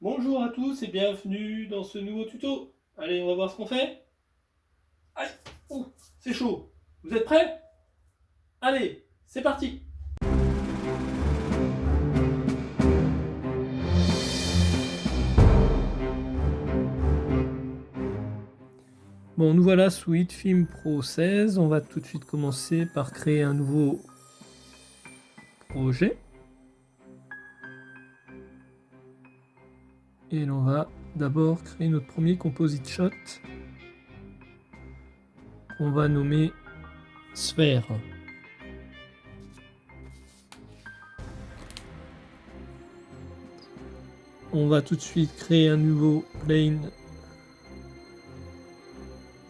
Bonjour à tous et bienvenue dans ce nouveau tuto. Allez, on va voir ce qu'on fait. Aïe, ouh, c'est chaud. Vous êtes prêts? Allez, c'est parti. Bon, nous voilà sous HitFilm Pro 16. On va tout de suite commencer par créer un nouveau projet. Et l'on va d'abord créer notre premier composite shot qu'on va nommer sphère. On va tout de suite créer un nouveau plane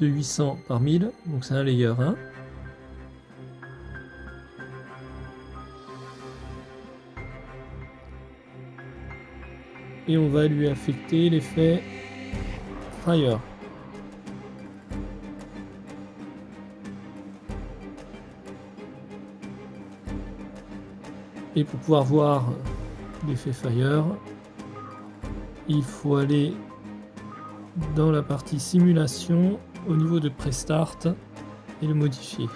de 800 par 1000, donc c'est un layer 1. Et on va lui affecter l'effet Fire. Et pour pouvoir voir l'effet Fire, il faut aller dans la partie simulation au niveau de Prestart et le modifier.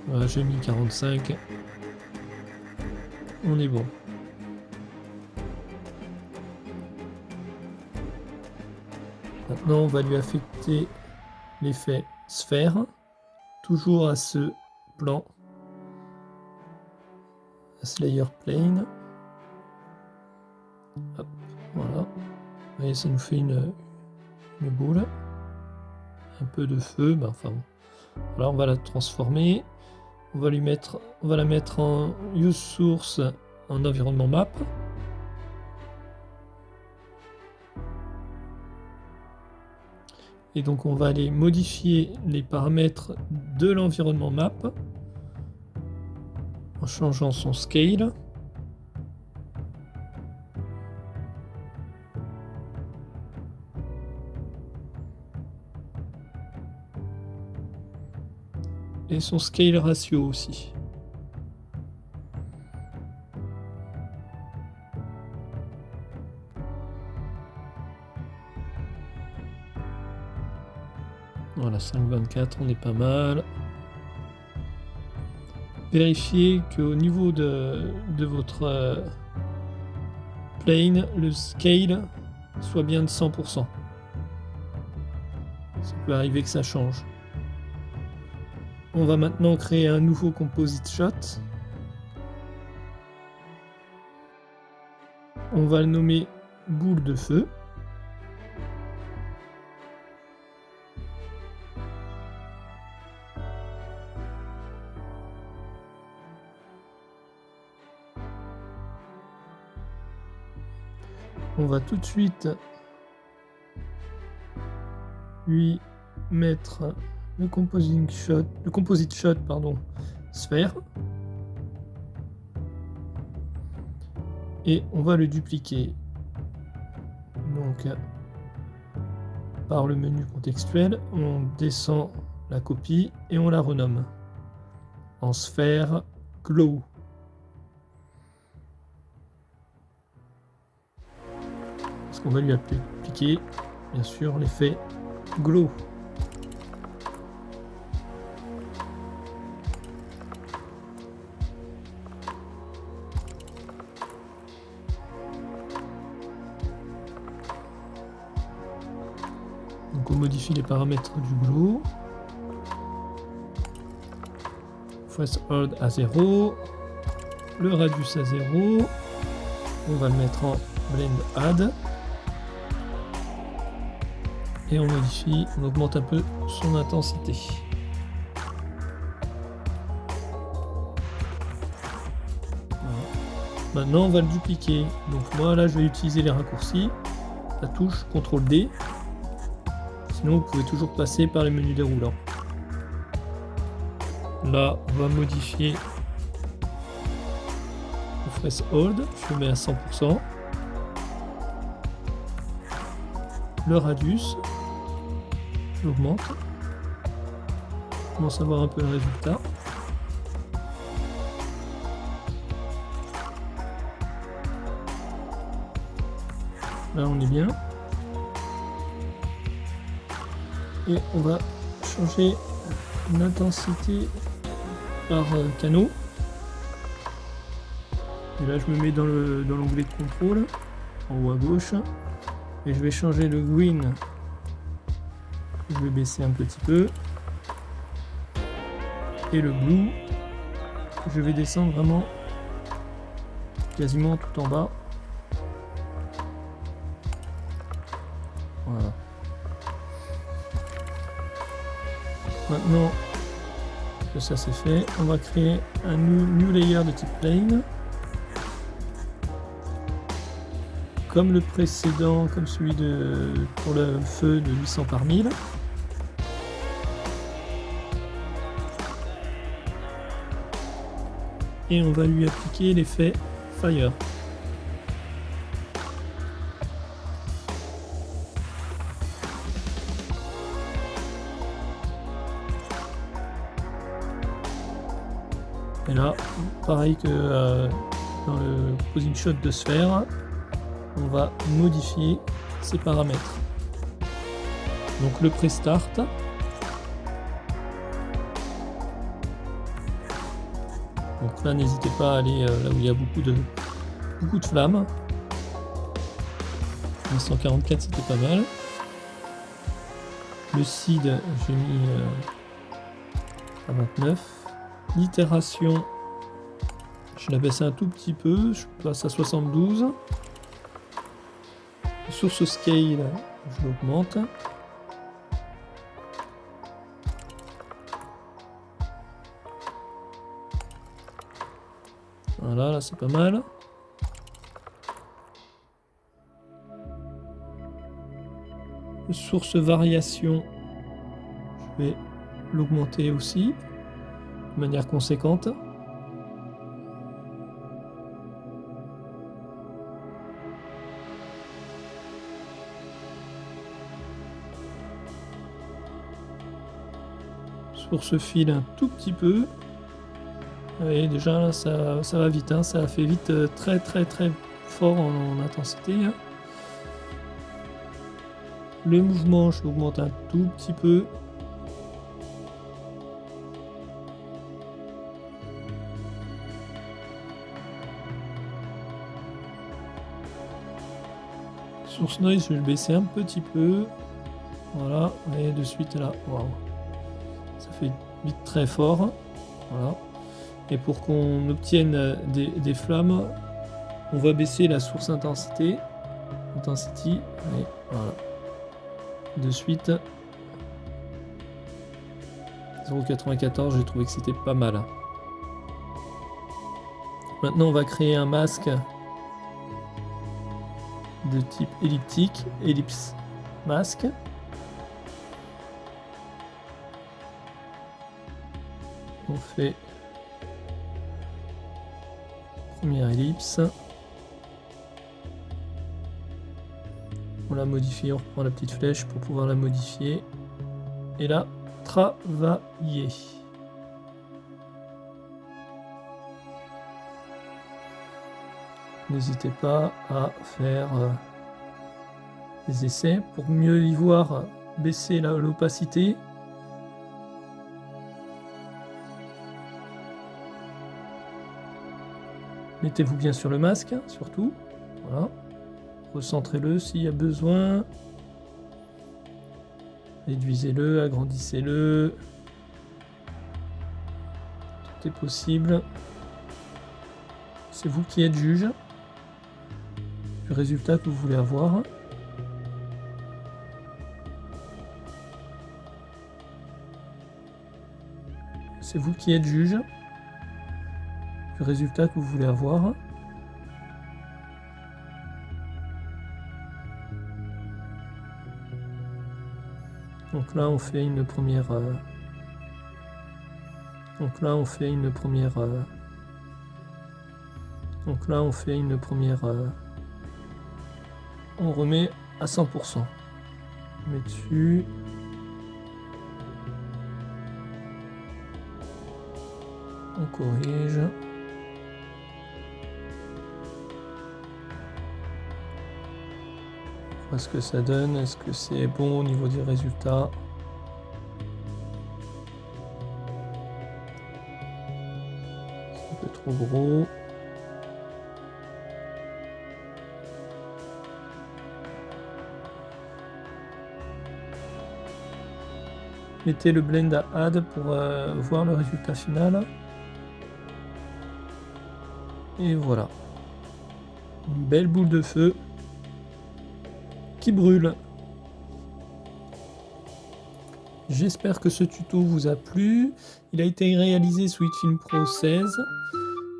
Voilà, j'ai mis 45. On est bon. Maintenant, on va lui affecter l'effet sphère, toujours à ce plan, à ce layer plane. Hop, voilà. Et ça nous fait une boule. Un peu de feu, mais enfin bon. Voilà, on va la transformer. On va la mettre en use source en environnement map. Et donc on va aller modifier les paramètres de l'environnement map en changeant son scale. Et son scale ratio aussi. Voilà, 5,24, on est pas mal. Vérifiez qu'au niveau de votre plane, le scale soit bien de 100%. Ça peut arriver que ça change. On va maintenant créer un nouveau composite shot. On va le nommer boule de feu. On va tout de suite lui mettre le composite shot, sphère. Et on va le dupliquer. Donc, par le menu contextuel, on descend la copie et on la renomme en sphère glow. Parce qu'on va lui appliquer, bien sûr, l'effet glow. Donc on modifie les paramètres du glow. Threshold à 0. Le radius à 0. On va le mettre en blend add. Et on modifie, on augmente un peu son intensité. Voilà. Maintenant on va le dupliquer. Donc moi là je vais utiliser les raccourcis. La touche CTRL D. Sinon vous pouvez toujours passer par les menus déroulants. Là on va modifier le threshold. Je le mets à 100%. Le radius, j'augmente. Je commence à voir un peu le résultat. Là on est bien. Et on va changer l'intensité par canaux. Et là je me mets dans l'onglet de contrôle, en haut à gauche. Et je vais changer le green. Je vais baisser un petit peu. Et le blue, je vais descendre vraiment quasiment tout en bas. Voilà. Maintenant que ça c'est fait, on va créer un new layer de type plane. Comme le précédent, comme celui pour le feu de 800 par 1000. Et on va lui appliquer l'effet Fire. Et là, pareil que dans le posing shot de sphère, on va modifier ces paramètres. Donc le pré-start. Donc là, n'hésitez pas à aller là où il y a beaucoup de flammes. 144, c'était pas mal. Le seed, j'ai mis à 29. L'itération, je la baisse un tout petit peu, je passe à 72. Source scale, je l'augmente. Voilà, là c'est pas mal. Source variation, je vais l'augmenter aussi de manière conséquente. Source fil un tout petit peu. Et déjà là, ça va vite, hein, ça fait vite très fort en intensité. Hein. Le mouvement, je l'augmente un tout petit peu. Source noise, je vais le baisser un petit peu. Voilà, et de suite là, waouh, ça fait vite très fort. Voilà. Et pour qu'on obtienne des flammes, on va baisser la source intensity, et voilà. De suite, 0,94, j'ai trouvé que c'était pas mal. Maintenant, on va créer un masque de type elliptique, ellipse masque. On fait première ellipse. On la modifie, on reprend la petite flèche pour pouvoir la modifier. Et là, travailler. N'hésitez pas à faire des essais pour mieux y voir, baisser l'opacité. Mettez-vous bien sur le masque, surtout. Voilà. Recentrez-le s'il y a besoin. Réduisez-le, agrandissez-le. Tout est possible. C'est vous qui êtes juge du résultat que vous voulez avoir. C'est vous qui êtes juge du résultat que vous voulez avoir. Donc là on fait une première on remet à 100%. On met dessus. On corrige. On voit ce que ça donne. Est-ce que c'est bon au niveau des résultats? C'est un peu trop gros. Mettez le blend à add pour voir le résultat final. Et voilà. Une belle boule de feu qui brûle. J'espère que ce tuto vous a plu. Il a été réalisé sous HitFilm Pro 16.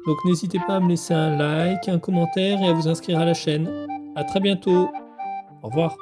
Donc n'hésitez pas à me laisser un like, un commentaire et à vous inscrire à la chaîne. À très bientôt. Au revoir.